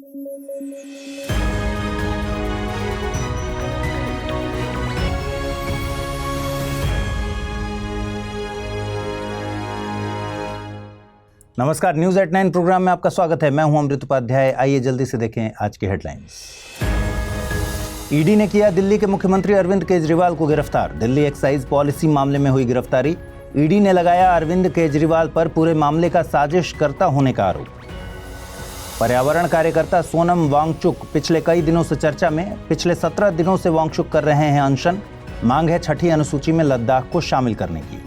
नमस्कार, news at 9 programme में आपका स्वागत है। मैं हूं अमृत उपाध्याय। आइए जल्दी से देखें आज की हेडलाइंस। ईडी ने किया दिल्ली के मुख्यमंत्री अरविंद केजरीवाल को गिरफ्तार। दिल्ली एक्साइज पॉलिसी मामले में हुई गिरफ्तारी। ईडी ने लगाया अरविंद केजरीवाल पर पूरे मामले का साजिशकर्ता होने का आरोप। पर्यावरण कार्यकर्ता सोनम वांगचुक पिछले कई दिनों से चर्चा में। पिछले 17 दिनों से वांगचुक कर रहे हैं अनशन। मांग है छठी अनुसूची में लद्दाख को शामिल करने की।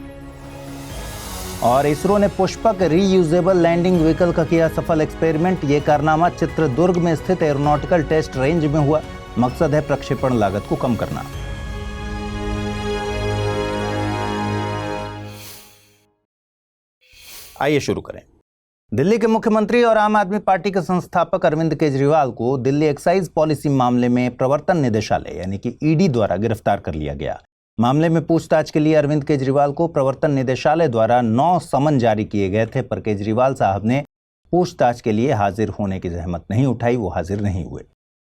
और इसरो ने पुष्पक रीयूजेबल लैंडिंग व्हीकल का किया सफल एक्सपेरिमेंट। ये कारनामा चित्रदुर्ग में स्थित एरोनॉटिकल टेस्ट रेंज में हुआ। मकसद है प्रक्षेपण लागत को कम करना। आइए शुरू करें। दिल्ली के मुख्यमंत्री और आम आदमी पार्टी के संस्थापक अरविंद केजरीवाल को दिल्ली एक्साइज पॉलिसी मामले में प्रवर्तन निदेशालय यानी कि ईडी द्वारा गिरफ्तार कर लिया गया। मामले में पूछताछ के लिए अरविंद केजरीवाल को प्रवर्तन निदेशालय द्वारा 9 समन जारी किए गए थे, पर केजरीवाल साहब ने पूछताछ के लिए हाजिर होने की जहमत नहीं उठाई, वो हाजिर नहीं हुए।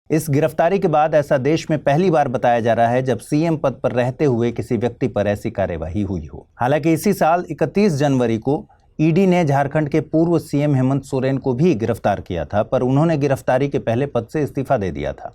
इस गिरफ्तारी के बाद ऐसा देश में पहली बार बताया जा रहा है जब सीएम पद पर रहते हुए किसी व्यक्ति पर ऐसी कार्यवाही हुई हो। हालांकि इसी साल 31 जनवरी को ईडी ने झारखंड के पूर्व सीएम हेमंत सोरेन को भी गिरफ्तार किया था, पर उन्होंने गिरफ्तारी के पहले पद से इस्तीफा दे दिया था।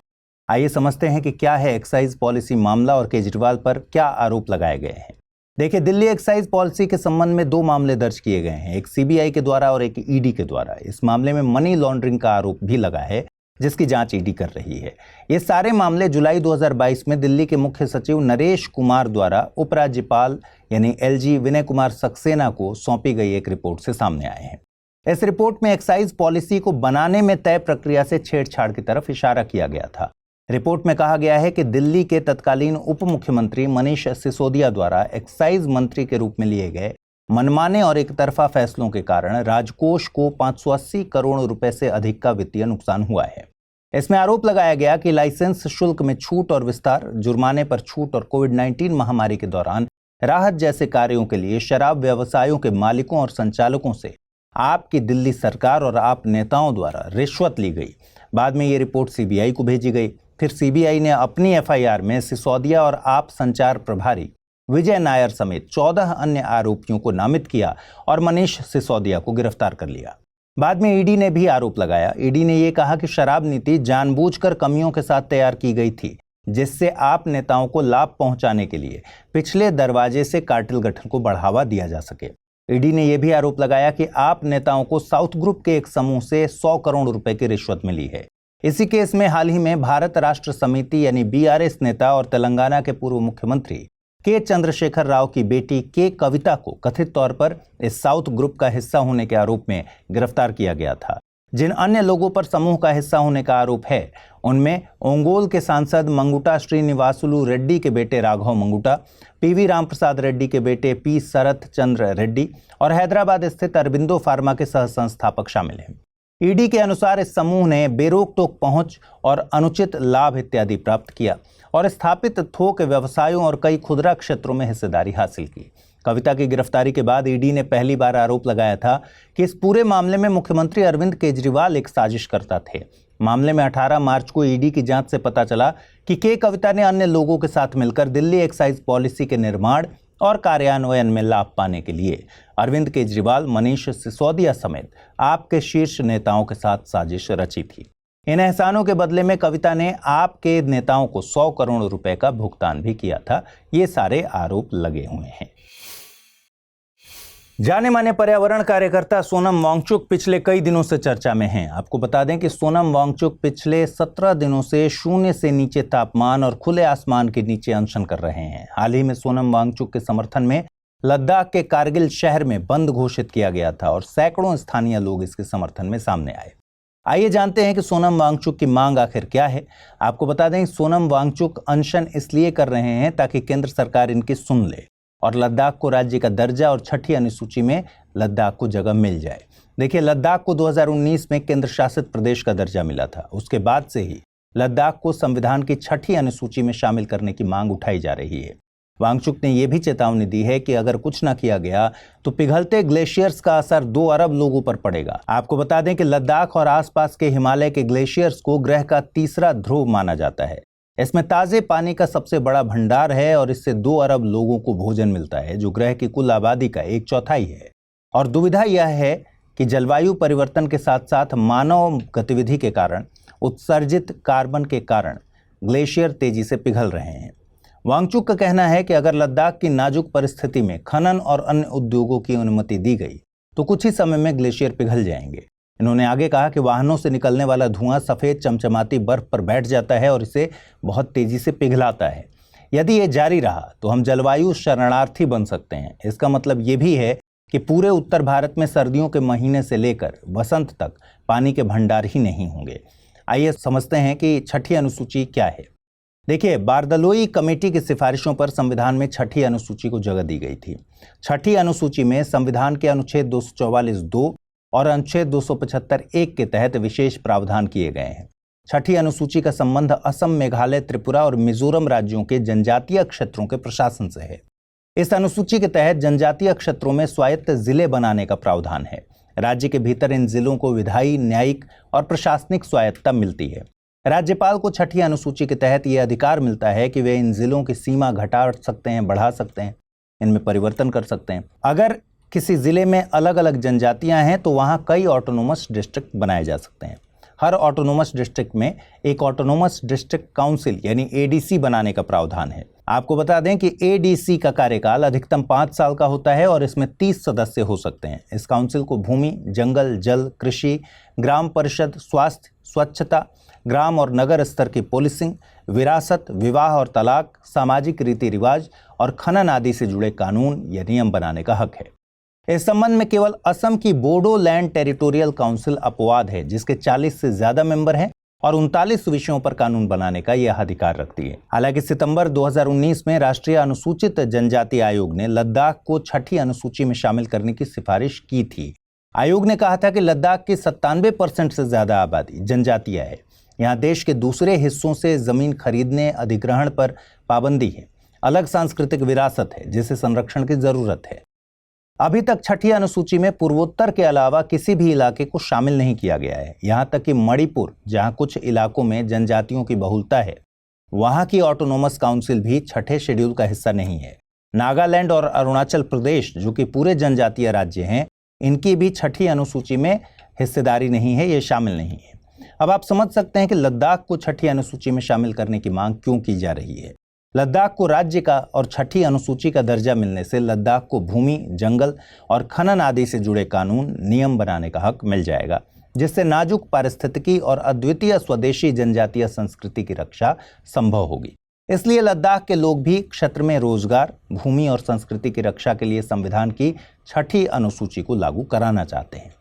आइए समझते हैं कि क्या है एक्साइज पॉलिसी मामला और केजरीवाल पर क्या आरोप लगाए गए हैं। देखिए, दिल्ली एक्साइज पॉलिसी के संबंध में 2 मामले दर्ज किए गए हैं, एक सीबीआई के द्वारा और एक ईडी के द्वारा। इस मामले में मनी लॉन्ड्रिंग का आरोप भी लगा है, जिसकी जांच ईडी कर रही है। ये सारे मामले जुलाई 2022 में दिल्ली के मुख्य सचिव नरेश कुमार द्वारा उपराज्यपाल यानी एलजी विनय कुमार सक्सेना को सौंपी गई एक रिपोर्ट से सामने आए हैं। इस रिपोर्ट में एक्साइज पॉलिसी को बनाने में तय प्रक्रिया से छेड़छाड़ की तरफ इशारा किया गया था। रिपोर्ट में कहा गया है कि दिल्ली के तत्कालीन उप मुख्यमंत्री मनीष सिसोदिया द्वारा एक्साइज मंत्री के रूप में लिए गए मनमाने और एकतरफा फैसलों के कारण राजकोष को 580 करोड़ रुपए से अधिक का वित्तीय नुकसान हुआ है। इसमें आरोप लगाया गया कि लाइसेंस शुल्क में छूट और विस्तार, जुर्माने पर छूट और कोविड-19 महामारी के दौरान राहत जैसे कार्यों के लिए शराब व्यवसायों के मालिकों और संचालकों से आपकी दिल्ली सरकार और आप नेताओं द्वारा रिश्वत ली गई। बाद में ये रिपोर्ट सीबीआई को भेजी गई। फिर सीबीआई ने अपनी एफआईआर में सिसोदिया और आप संचार प्रभारी विजय नायर समेत 14 अन्य आरोपियों को नामित किया और मनीष सिसोदिया को गिरफ्तार कर लिया। बाद में ईडी ने भी आरोप लगाया। ईडी ने यह कहा कि शराब नीति जानबूझकर कमियों के साथ तैयार की गई थी, जिससे आप नेताओं को लाभ पहुंचाने के लिए पिछले दरवाजे से कार्टेल गठन को बढ़ावा दिया जा सके। ईडी ने यह भी आरोप लगाया कि आप नेताओं को साउथ ग्रुप के एक समूह से 100 करोड़ रुपए की रिश्वत मिली है। इसी केस में हाल ही में भारत राष्ट्र समिति यानी बीआरएस नेता और तेलंगाना के पूर्व मुख्यमंत्री के चंद्रशेखर राव की बेटी के कविता को कथित तौर पर इस साउथ ग्रुप का हिस्सा होने के आरोप में गिरफ्तार किया गया था। जिन अन्य लोगों पर समूह का हिस्सा होने का आरोप है उनमें ओंगोल के सांसद मंगुटा श्रीनिवासुलु रेड्डी के बेटे राघव मंगुटा, पीवी रामप्रसाद रेड्डी के बेटे पी शरत चंद्र रेड्डी और हैदराबाद स्थित अरबिंदो फार्मा के सह संस्थापक शामिल हैं। ईडी के अनुसार इस समूह ने बेरोक टोक पहुंच और अनुचित लाभ इत्यादि प्राप्त किया और स्थापित थोक व्यवसायों और कई खुदरा क्षेत्रों में हिस्सेदारी हासिल की। कविता की गिरफ्तारी के बाद ईडी ने पहली बार आरोप लगाया था कि इस पूरे मामले में मुख्यमंत्री अरविंद केजरीवाल एक साजिशकर्ता थे। मामले में 18 मार्च को ईडी की जांच से पता चला कि के कविता ने अन्य लोगों के साथ मिलकर दिल्ली एक्साइज पॉलिसी के निर्माण और कार्यान्वयन में लाभ पाने के लिए अरविंद केजरीवाल, मनीष सिसोदिया समेत आपके शीर्ष नेताओं के साथ साजिश रची थी। इन एहसानों के बदले में कविता ने आपके नेताओं को 100 करोड़ रुपए का भुगतान भी किया था। ये सारे आरोप लगे हुए हैं। जाने माने पर्यावरण कार्यकर्ता सोनम वांगचुक पिछले कई दिनों से चर्चा में हैं। आपको बता दें कि सोनम वांगचुक पिछले 17 दिनों से शून्य से नीचे तापमान और खुले आसमान के नीचे अनशन कर रहे हैं। हाल ही में सोनम वांगचुक के समर्थन में लद्दाख के कारगिल शहर में बंद घोषित किया गया था और सैकड़ों स्थानीय लोग इसके समर्थन में सामने आए। आइए जानते हैं कि सोनम वांगचुक की मांग आखिर क्या है। आपको बता दें, सोनम वांगचुक अनशन इसलिए कर रहे हैं ताकि केंद्र सरकार इनकी सुन ले और लद्दाख को राज्य का दर्जा और छठी अनुसूची में लद्दाख को जगह मिल जाए। देखिए, लद्दाख को 2019 में केंद्र शासित प्रदेश का दर्जा मिला था। उसके बाद से ही लद्दाख को संविधान की छठी अनुसूची में शामिल करने की मांग उठाई जा रही है। वांगचुक ने यह भी चेतावनी दी है कि अगर कुछ न किया गया तो पिघलते ग्लेशियर्स का असर 2 अरब लोगों पर पड़ेगा। आपको बता दें कि लद्दाख और आसपास के हिमालय के ग्लेशियर्स को ग्रह का तीसरा ध्रुव माना जाता है। इसमें ताजे पानी का सबसे बड़ा भंडार है और इससे 2 अरब लोगों को भोजन मिलता है, जो ग्रह की कुल आबादी का 1/4 है। और दुविधा यह है कि जलवायु परिवर्तन के साथ साथ मानव गतिविधि के कारण उत्सर्जित कार्बन के कारण ग्लेशियर तेजी से पिघल रहे हैं। वांगचुक का कहना है कि अगर लद्दाख की नाजुक परिस्थिति में खनन और अन्य उद्योगों की अनुमति दी गई तो कुछ ही समय में ग्लेशियर पिघल जाएंगे। इन्होंने आगे कहा कि वाहनों से निकलने वाला धुआं सफ़ेद चमचमाती बर्फ पर बैठ जाता है और इसे बहुत तेजी से पिघलाता है। यदि ये जारी रहा तो हम जलवायु शरणार्थी बन सकते हैं। इसका मतलब ये भी है कि पूरे उत्तर भारत में सर्दियों के महीने से लेकर वसंत तक पानी के भंडार ही नहीं होंगे। आइए समझते हैं कि छठी अनुसूची क्या है। देखिए, बारदलोई कमेटी की सिफारिशों पर संविधान में छठी अनुसूची को जगह दी गई थी। छठी अनुसूची में संविधान के अनुच्छेद 244(2) और अनुच्छेद 275(1) के तहत विशेष प्रावधान किए गए हैं। छठी अनुसूची का संबंध असम, मेघालय, त्रिपुरा और मिजोरम राज्यों के जनजातीय क्षेत्रों के प्रशासन से है। इस अनुसूची के तहत जनजातीय क्षेत्रों में स्वायत्त जिले बनाने का प्रावधान है। राज्य के भीतर इन जिलों को विधायी, न्यायिक और प्रशासनिक स्वायत्तता मिलती है। राज्यपाल को छठी अनुसूची के तहत यह अधिकार मिलता है कि वे इन जिलों की सीमा घटा सकते हैं, बढ़ा सकते हैं, इनमें परिवर्तन कर सकते हैं। अगर किसी जिले में अलग अलग जनजातियां हैं तो वहां कई ऑटोनोमस डिस्ट्रिक्ट बनाए जा सकते हैं। हर ऑटोनोमस डिस्ट्रिक्ट में एक ऑटोनोमस डिस्ट्रिक्ट काउंसिल यानी एडीसी बनाने का प्रावधान है। आपको बता दें कि एडीसी का कार्यकाल अधिकतम 5 साल का होता है और इसमें 30 सदस्य हो सकते हैं। इस काउंसिल को भूमि, जंगल, जल, कृषि, ग्राम परिषद, स्वास्थ्य, स्वच्छता, ग्राम और नगर स्तर की पुलिसिंग, विरासत, विवाह और तलाक, सामाजिक रीति रिवाज और खनन आदि से जुड़े कानून या नियम बनाने का हक है। इस संबंध में केवल असम की बोडो लैंड टेरिटोरियल काउंसिल अपवाद है, जिसके 40 से ज्यादा मेंबर हैं और 39 विषयों पर कानून बनाने का यह अधिकार रखती है। हालांकि सितंबर 2019 में राष्ट्रीय अनुसूचित जनजाति आयोग ने लद्दाख को छठी अनुसूची में शामिल करने की सिफारिश की थी। आयोग ने कहा था कि लद्दाख की 97% से ज्यादा आबादी जनजातीय है। यहाँ देश के दूसरे हिस्सों से जमीन खरीदने, अधिग्रहण पर पाबंदी है। अलग सांस्कृतिक विरासत है जिसे संरक्षण की जरूरत है। अभी तक छठी अनुसूची में पूर्वोत्तर के अलावा किसी भी इलाके को शामिल नहीं किया गया है। यहाँ तक कि मणिपुर, जहाँ कुछ इलाकों में जनजातियों की बहुलता है, वहाँ की ऑटोनोमस काउंसिल भी छठे शेड्यूल का हिस्सा नहीं है। नागालैंड और अरुणाचल प्रदेश, जो कि पूरे जनजातीय राज्य हैं, इनकी भी छठी अनुसूची में हिस्सेदारी नहीं है, ये शामिल नहीं है। अब आप समझ सकते हैं कि लद्दाख को छठी अनुसूची में शामिल करने की मांग क्यों की जा रही है। लद्दाख को राज्य का और छठी अनुसूची का दर्जा मिलने से लद्दाख को भूमि, जंगल और खनन आदि से जुड़े कानून, नियम बनाने का हक मिल जाएगा, जिससे नाजुक पारिस्थितिकी और अद्वितीय स्वदेशी जनजातीय संस्कृति की रक्षा संभव होगी। इसलिए लद्दाख के लोग भी क्षेत्र में रोजगार, भूमि और संस्कृति की रक्षा के लिए संविधान की छठी अनुसूची को लागू कराना चाहते हैं।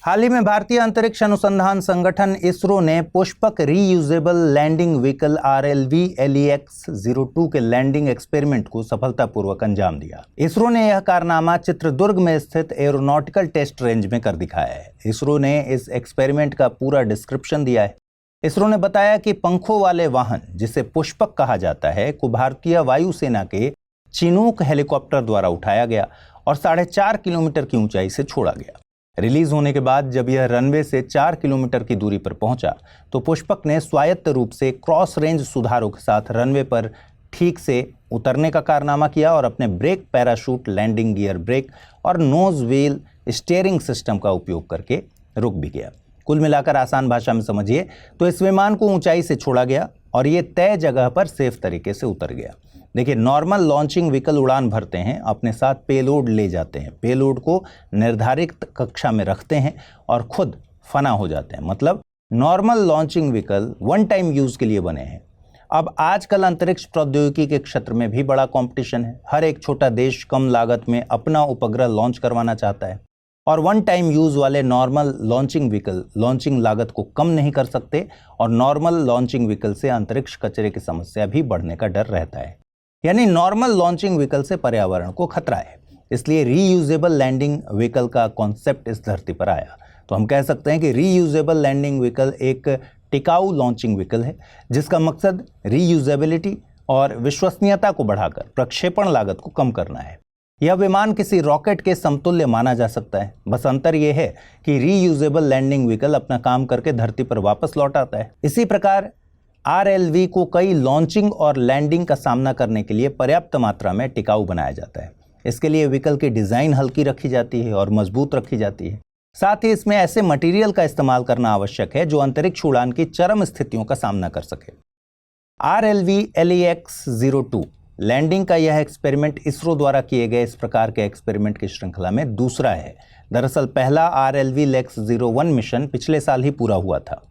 हाल ही में भारतीय अंतरिक्ष अनुसंधान संगठन इसरो ने Pushpak reusable landing vehicle RLV-LEX-02 के लैंडिंग एक्सपेरिमेंट को सफलतापूर्वक अंजाम दिया। इसरो ने यह कारनामा चित्रदुर्ग में स्थित एरोनॉटिकल टेस्ट रेंज में कर दिखाया है। इसरो ने इस एक्सपेरिमेंट का पूरा डिस्क्रिप्शन दिया है। इसरो ने बताया कि पंखों वाले वाहन, जिसे पुष्पक कहा जाता है, को भारतीय वायुसेना के चिनूक हेलीकॉप्टर द्वारा उठाया गया और 4.5 किलोमीटर की ऊंचाई से छोड़ा गया। रिलीज होने के बाद जब यह रनवे से 4 किलोमीटर की दूरी पर पहुंचा तो पुष्पक ने स्वायत्त रूप से क्रॉस रेंज सुधारों के साथ रनवे पर ठीक से उतरने का कारनामा किया और अपने brake, parachute, landing gear brake और नोज व्हील स्टीयरिंग सिस्टम का उपयोग करके रुक भी गया। कुल मिलाकर आसान भाषा में समझिए तो इस विमान को ऊंचाई से छोड़ा गया और ये तय जगह पर सेफ तरीके से उतर गया। देखिए, नॉर्मल लॉन्चिंग व्हीकल उड़ान भरते हैं, अपने साथ पेलोड ले जाते हैं, पेलोड को निर्धारित कक्षा में रखते हैं और खुद फना हो जाते हैं। मतलब normal launching vehicle one time use के लिए बने हैं। अब आजकल अंतरिक्ष प्रौद्योगिकी के क्षेत्र में भी बड़ा कंपटीशन है। हर एक छोटा देश कम लागत में अपना उपग्रह लॉन्च करवाना चाहता है। और वन टाइम यूज वाले नॉर्मल लॉन्चिंग व्हीकल लॉन्चिंग लागत को कम नहीं कर सकते और नॉर्मल लॉन्चिंग व्हीकल से अंतरिक्ष कचरे की समस्या भी बढ़ने का डर रहता है। यानी नॉर्मल लॉन्चिंग व्हीकल से पर्यावरण को खतरा है, इसलिए रीयूजेबल लैंडिंग व्हीकल का कॉन्सेप्ट इस धरती पर आया। तो हम कह सकते हैं कि रीयूजेबल लैंडिंग व्हीकल एक टिकाऊ लॉन्चिंग व्हीकल है जिसका मकसद रीयूजेबिलिटी और विश्वसनीयता को बढ़ाकर प्रक्षेपण लागत को कम करना है। यह विमान किसी रॉकेट के समतुल्य माना जा सकता है, बस अंतर यह है कि रीयूजेबल लैंडिंग व्हीकल अपना काम करके धरती पर वापस लौट आता है। इसी प्रकार RLV को कई लॉन्चिंग और लैंडिंग का सामना करने के लिए पर्याप्त मात्रा में टिकाऊ बनाया जाता है। इसके लिए व्हीकल की डिज़ाइन हल्की रखी जाती है और मजबूत रखी जाती है। साथ ही इसमें ऐसे मटेरियल का इस्तेमाल करना आवश्यक है जो अंतरिक्ष उड़ान की चरम स्थितियों का सामना कर सके। RLV LEX-02 लैंडिंग का यह एक्सपेरिमेंट इसरो द्वारा किए गए इस प्रकार के एक्सपेरिमेंट की श्रृंखला में दूसरा है। दरअसल पहला RLV LEX-01 मिशन पिछले साल ही पूरा हुआ था।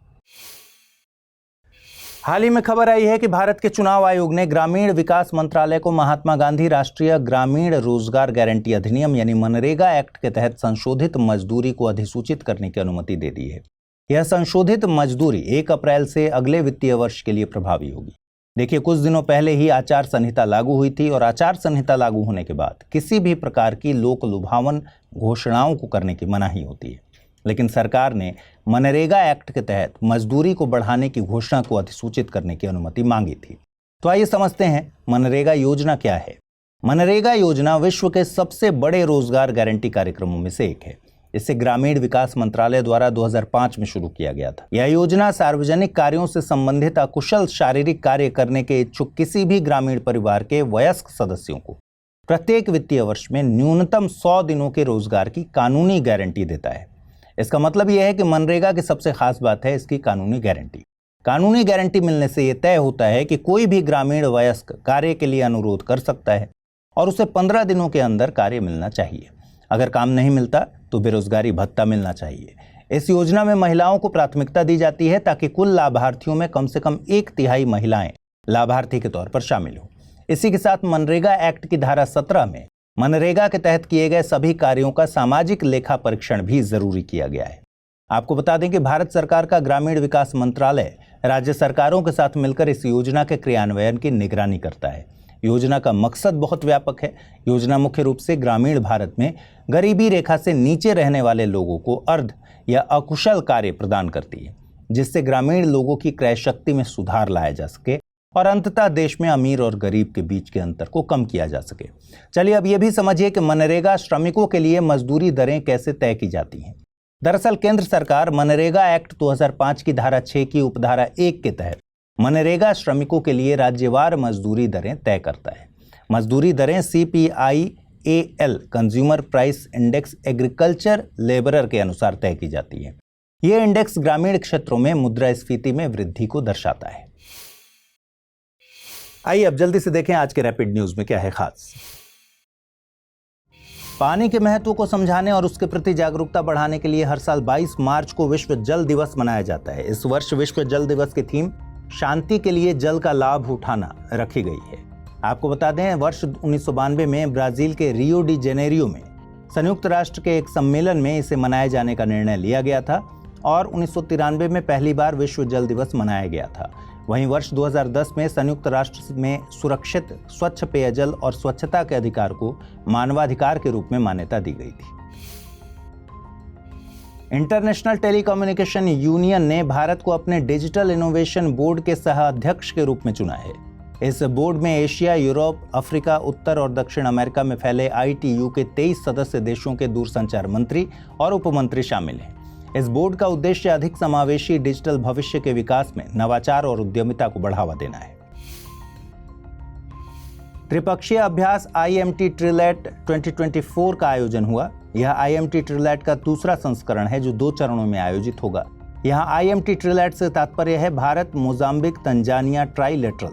हाल ही में खबर आई है कि भारत के चुनाव आयोग ने ग्रामीण विकास मंत्रालय को महात्मा गांधी राष्ट्रीय ग्रामीण रोजगार गारंटी अधिनियम यानी मनरेगा एक्ट के तहत संशोधित मजदूरी को अधिसूचित करने की अनुमति दे दी है। यह संशोधित मजदूरी 1 अप्रैल से अगले वित्तीय वर्ष के लिए प्रभावी होगी। देखिए, कुछ दिनों पहले ही आचार संहिता लागू हुई थी और आचार संहिता लागू होने के बाद किसी भी प्रकार की लोक लुभावन घोषणाओं को करने की मनाही होती है, लेकिन सरकार ने मनरेगा एक्ट के तहत मजदूरी को बढ़ाने की घोषणा को अधिसूचित करने की अनुमति मांगी थी। तो आइए समझते हैं मनरेगा योजना क्या है। मनरेगा योजना विश्व के सबसे बड़े रोजगार गारंटी कार्यक्रमों में से एक है। इसे ग्रामीण विकास मंत्रालय द्वारा 2005 में शुरू किया गया था। यह योजना सार्वजनिक कार्यों से संबंधित अकुशल शारीरिक कार्य करने के इच्छुक किसी भी ग्रामीण परिवार के वयस्क सदस्यों को प्रत्येक वित्तीय वर्ष में न्यूनतम 100 दिनों के रोजगार की कानूनी गारंटी देता है। इसका मतलब यह है कि मनरेगा की सबसे खास बात है इसकी कानूनी गारंटी। कानूनी गारंटी मिलने से यह तय होता है कि कोई भी ग्रामीण वयस्क कार्य के लिए अनुरोध कर सकता है और उसे 15 दिनों के अंदर कार्य मिलना चाहिए। अगर काम नहीं मिलता तो बेरोजगारी भत्ता मिलना चाहिए। इस योजना में महिलाओं को प्राथमिकता दी जाती है ताकि कुल लाभार्थियों में कम से कम 1/3 महिलाएं लाभार्थी के तौर पर शामिल हों। इसी के साथ मनरेगा एक्ट की धारा 17 में मनरेगा के तहत किए गए सभी कार्यों का सामाजिक लेखा परीक्षण भी जरूरी किया गया है। आपको बता दें कि भारत सरकार का ग्रामीण विकास मंत्रालय राज्य सरकारों के साथ मिलकर इस योजना के क्रियान्वयन की निगरानी करता है। योजना का मकसद बहुत व्यापक है। योजना मुख्य रूप से ग्रामीण भारत में गरीबी रेखा से नीचे रहने वाले लोगों को अर्ध या अकुशल कार्य प्रदान करती है, जिससे ग्रामीण लोगों की क्रय शक्ति में सुधार लाया जा सके और अंततः देश में अमीर और गरीब के बीच के अंतर को कम किया जा सके। चलिए अब यह भी समझिए कि मनरेगा श्रमिकों के लिए मजदूरी दरें कैसे तय की जाती हैं। दरअसल केंद्र सरकार मनरेगा एक्ट 2005 की धारा 6 की उपधारा 1 के तहत मनरेगा श्रमिकों के लिए राज्यवार मजदूरी दरें तय करता है। मजदूरी दरें CPIAL consumer price index agriculture labourer के अनुसार तय की जाती है। यह इंडेक्स ग्रामीण क्षेत्रों में मुद्रास्फीति में वृद्धि को दर्शाता है। आइए अब जल्दी से देखें आज के रैपिड न्यूज में क्या है खास। पानी के महत्व को समझाने और उसके प्रति जागरूकता बढ़ाने के लिए हर साल 22 मार्च को विश्व जल दिवस मनाया जाता है। इस वर्ष विश्व जल दिवस की थीम शांति के लिए जल का लाभ उठाना रखी गई है। आपको बता दें, वर्ष 1992 में ब्राजील के रियो डी जेनेरियो में संयुक्त राष्ट्र के एक सम्मेलन में इसे मनाए जाने का निर्णय लिया गया था और 1993 में पहली बार विश्व जल दिवस मनाया गया था। वहीं वर्ष 2010 में संयुक्त राष्ट्र में सुरक्षित स्वच्छ पेयजल और स्वच्छता के अधिकार को मानवाधिकार के रूप में मान्यता दी गई थी। इंटरनेशनल टेलीकम्युनिकेशन यूनियन ने भारत को अपने डिजिटल इनोवेशन बोर्ड के सह अध्यक्ष के रूप में चुना है। इस बोर्ड में एशिया, यूरोप, अफ्रीका, उत्तर और दक्षिण अमेरिका में फैले ITU के 23 सदस्य देशों के दूरसंचार मंत्री और उपमंत्री शामिल हैं। इस बोर्ड का उद्देश्य अधिक समावेशी डिजिटल भविष्य के विकास में नवाचार और उद्यमिता को बढ़ावा देना है। त्रिपक्षीय अभ्यास IMT ट्रिलैट 2024 का आयोजन हुआ। यह IMT ट्रिलैट का दूसरा संस्करण है जो 2 चरणों में आयोजित होगा। यहाँ IMT ट्रिलैट से तात्पर्य है भारत, मोजाम्बिक, तंजानिया ट्राइलेटरल,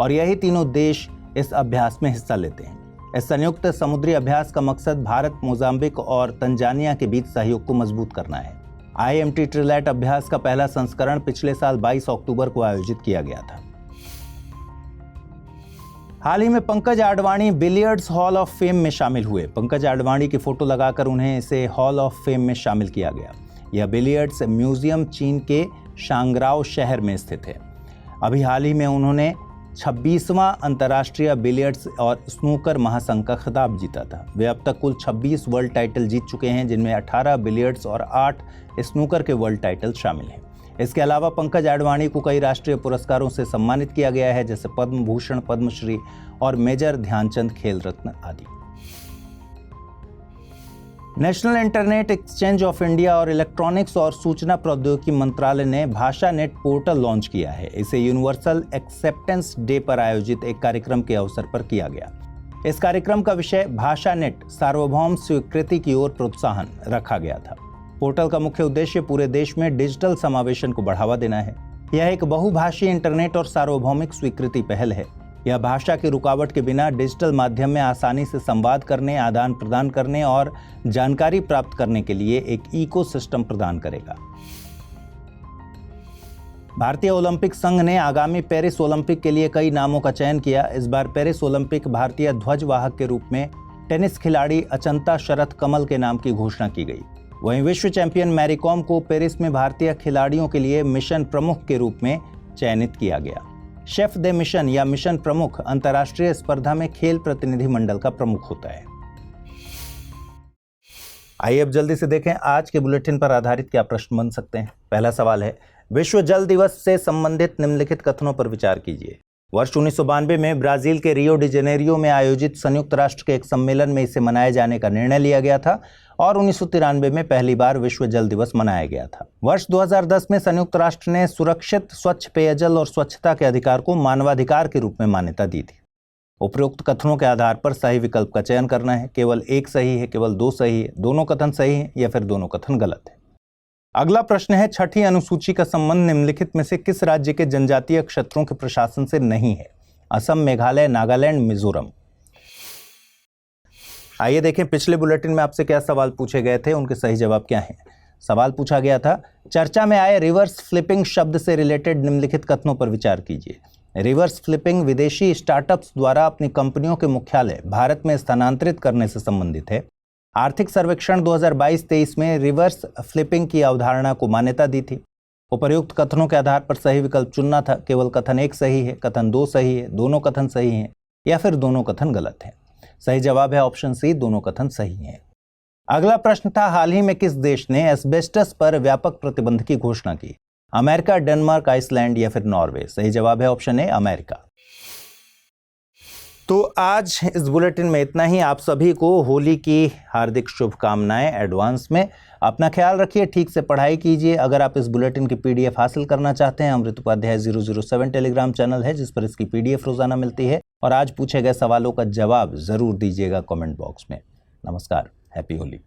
और यही तीनों देश इस अभ्यास में हिस्सा लेते हैं। इस संयुक्त समुद्री अभ्यास का मकसद भारत, मोजाम्बिक और तंजानिया के बीच सहयोग को मजबूत करना है। IMT ट्रिलैट अभ्यास का पहला संस्करण पिछले साल 22 अक्टूबर को आयोजित किया गया था। हाल ही में Pankaj Advani billiards hall of fame में शामिल हुए। पंकज आडवाणी की फोटो लगाकर उन्हें इसे हॉल ऑफ फेम में शामिल किया गया। यह बिलियर्ड्स म्यूजियम चीन के शांगराओ शहर में स्थित है। अभी हाल ही में उन्होंने 26वां अंतर्राष्ट्रीय बिलियर्ड्स और स्नूकर महासंघ का खिताब जीता था। वे अब तक कुल 26 वर्ल्ड टाइटल जीत चुके हैं, जिनमें 18 बिलियर्ड्स और 8 स्नूकर के वर्ल्ड टाइटल शामिल हैं। इसके अलावा पंकज आडवाणी को कई राष्ट्रीय पुरस्कारों से सम्मानित किया गया है, जैसे पद्म भूषण, पद्मश्री और मेजर ध्यानचंद खेल रत्न आदि। National internet exchange of India और इलेक्ट्रॉनिक्स और सूचना प्रौद्योगिकी मंत्रालय ने भाषा नेट पोर्टल लॉन्च किया है। इसे यूनिवर्सल एक्सेप्टेंस डे पर आयोजित एक कार्यक्रम के अवसर पर किया गया। इस कार्यक्रम का विषय भाषा नेट सार्वभौम स्वीकृति की ओर प्रोत्साहन रखा गया था। पोर्टल का मुख्य उद्देश्य पूरे देश में डिजिटल समावेशन को बढ़ावा देना है। यह एक बहुभाषीय इंटरनेट और सार्वभौमिक स्वीकृति पहल है। यह भाषा की रुकावट के बिना डिजिटल माध्यम में आसानी से संवाद करने, आदान प्रदान करने और जानकारी प्राप्त करने के लिए एक इकोसिस्टम प्रदान करेगा। भारतीय ओलंपिक संघ ने आगामी पेरिस ओलंपिक के लिए कई नामों का चयन किया। इस बार पेरिस ओलंपिक भारतीय ध्वजवाहक के रूप में टेनिस खिलाड़ी अचंता शरथ कमल के नाम की घोषणा की गई। वहीं विश्व चैंपियन मैरी कॉम को पेरिस में भारतीय खिलाड़ियों के लिए मिशन प्रमुख के रूप में चयनित किया गया। शेफ दे मिशन या मिशन प्रमुख अंतर्राष्ट्रीय स्पर्धा में खेल प्रतिनिधि मंडल का प्रमुख होता है। आइए अब जल्दी से देखें आज के बुलेटिन पर आधारित क्या प्रश्न बन सकते हैं। पहला सवाल है, विश्व जल दिवस से संबंधित निम्नलिखित कथनों पर विचार कीजिए। वर्ष 1992 में ब्राजील के रियो डी जेनेरियो में आयोजित संयुक्त राष्ट्र के एक सम्मेलन में इसे मनाए जाने का निर्णय लिया गया था और 1993 में पहली बार विश्व जल दिवस मनाया गया था। वर्ष 2010 में संयुक्त राष्ट्र ने सुरक्षित स्वच्छ पेयजल और स्वच्छता के अधिकार को मानवाधिकार के रूप में मान्यता दी थी। उपरोक्त कथनों के आधार पर सही विकल्प का चयन करना है। केवल एक सही है, केवल दो सही है, दोनों कथन सही हैं या फिर दोनों कथन गलत है। अगला प्रश्न है, छठी अनुसूची का संबंध निम्नलिखित में से किस राज्य के जनजातीय क्षेत्रों के प्रशासन से नहीं है? असम, मेघालय, नागालैंड, मिजोरम। आइए देखें पिछले बुलेटिन में आपसे क्या सवाल पूछे गए थे, उनके सही जवाब क्या हैं। सवाल पूछा गया था, चर्चा में आए रिवर्स फ्लिपिंग शब्द से रिलेटेड निम्नलिखित कथनों पर विचार कीजिए। रिवर्स फ्लिपिंग विदेशी स्टार्टअप्स द्वारा अपनी कंपनियों के मुख्यालय भारत में स्थानांतरित करने से संबंधित है। आर्थिक सर्वेक्षण 2022-23 में रिवर्स फ्लिपिंग की अवधारणा को मान्यता दी थी। उपर्युक्त कथनों के आधार पर सही विकल्प चुनना था। केवल कथन एक सही है, कथन दो सही है, दोनों कथन सही हैं या फिर दोनों कथन गलत हैं। सही जवाब है ऑप्शन सी, दोनों कथन सही हैं। अगला प्रश्न था, हाल ही में किस देश ने एस्बेस्टस पर व्यापक प्रतिबंध की घोषणा की? अमेरिका, डेनमार्क, आइसलैंड या फिर नॉर्वे। सही जवाब है ऑप्शन ए, अमेरिका। तो आज इस बुलेटिन में इतना ही। आप सभी को होली की हार्दिक शुभकामनाएं एडवांस में। अपना ख्याल रखिए, ठीक से पढ़ाई कीजिए। अगर आप इस बुलेटिन की पीडीएफ हासिल करना चाहते हैं, अमृत उपाध्याय 007 टेलीग्राम चैनल है जिस पर इसकी पीडीएफ रोजाना मिलती है। और आज पूछे गए सवालों का जवाब जरूर दीजिएगा कमेंट बॉक्स में। नमस्कार, हैप्पी होली।